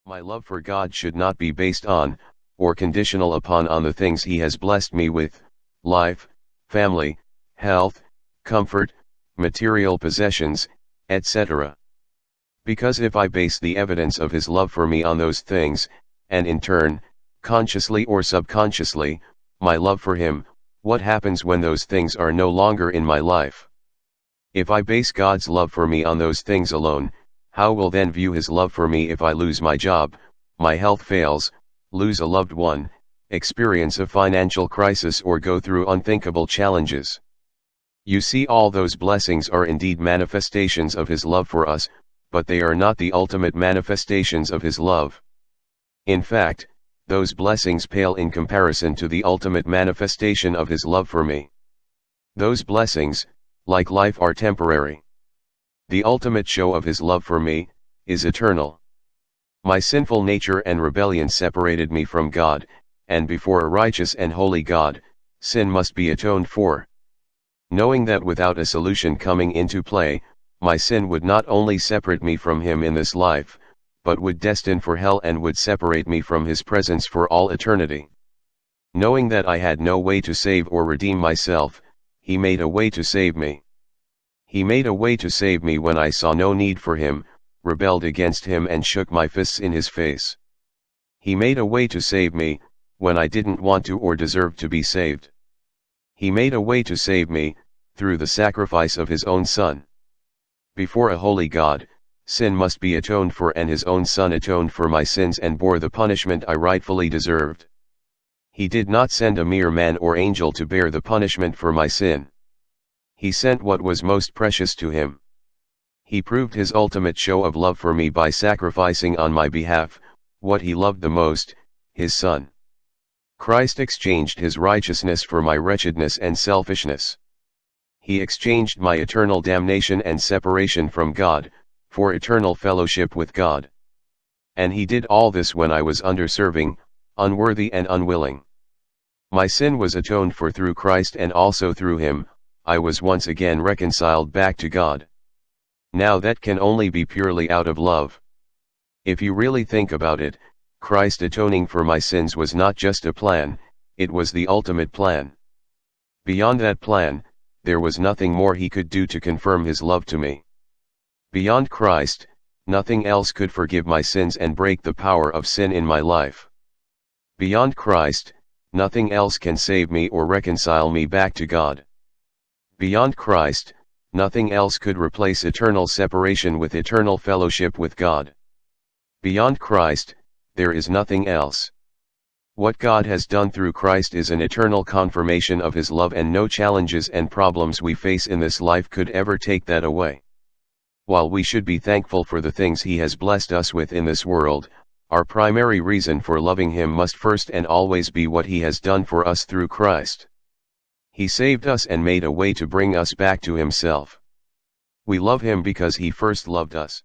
My love for God should not be based on, or conditional upon the things He has blessed me with, life, family, health, comfort, material possessions, etc. Because if I base the evidence of His love for me on those things, and in turn, consciously or subconsciously, my love for Him, what happens when those things are no longer in my life? If I base God's love for me on those things alone, how will then view His love for me if I lose my job, my health fails, lose a loved one, experience a financial crisis, or go through unthinkable challenges? You see, all those blessings are indeed manifestations of His love for us, but they are not the ultimate manifestations of His love. In fact, those blessings pale in comparison to the ultimate manifestation of His love for me. Those blessings, like life, are temporary. The ultimate show of His love for me is eternal. My sinful nature and rebellion separated me from God, and before a righteous and holy God, sin must be atoned for. Knowing that without a solution coming into play, my sin would not only separate me from Him in this life, but would destine for hell and would separate me from His presence for all eternity. Knowing that I had no way to save or redeem myself, He made a way to save me. He made a way to save me when I saw no need for Him, rebelled against Him, and shook my fists in His face. He made a way to save me, when I didn't want to or deserve to be saved. He made a way to save me, through the sacrifice of His own Son. Before a holy God, sin must be atoned for, and His own Son atoned for my sins and bore the punishment I rightfully deserved. He did not send a mere man or angel to bear the punishment for my sin. He sent what was most precious to Him. He proved His ultimate show of love for me by sacrificing on my behalf what He loved the most, His Son. Christ exchanged His righteousness for my wretchedness and selfishness. He exchanged my eternal damnation and separation from God, for eternal fellowship with God. And He did all this when I was undeserving, unworthy, and unwilling. My sin was atoned for through Christ, and also through Him, I was once again reconciled back to God. Now that can only be purely out of love. If you really think about it, Christ atoning for my sins was not just a plan, it was the ultimate plan. Beyond that plan, there was nothing more He could do to confirm His love to me. Beyond Christ, nothing else could forgive my sins and break the power of sin in my life. Beyond Christ, nothing else can save me or reconcile me back to God. Beyond Christ, nothing else could replace eternal separation with eternal fellowship with God. Beyond Christ, there is nothing else. What God has done through Christ is an eternal confirmation of His love, and no challenges and problems we face in this life could ever take that away. While we should be thankful for the things He has blessed us with in this world, our primary reason for loving Him must first and always be what He has done for us through Christ. He saved us and made a way to bring us back to Himself. We love Him because He first loved us.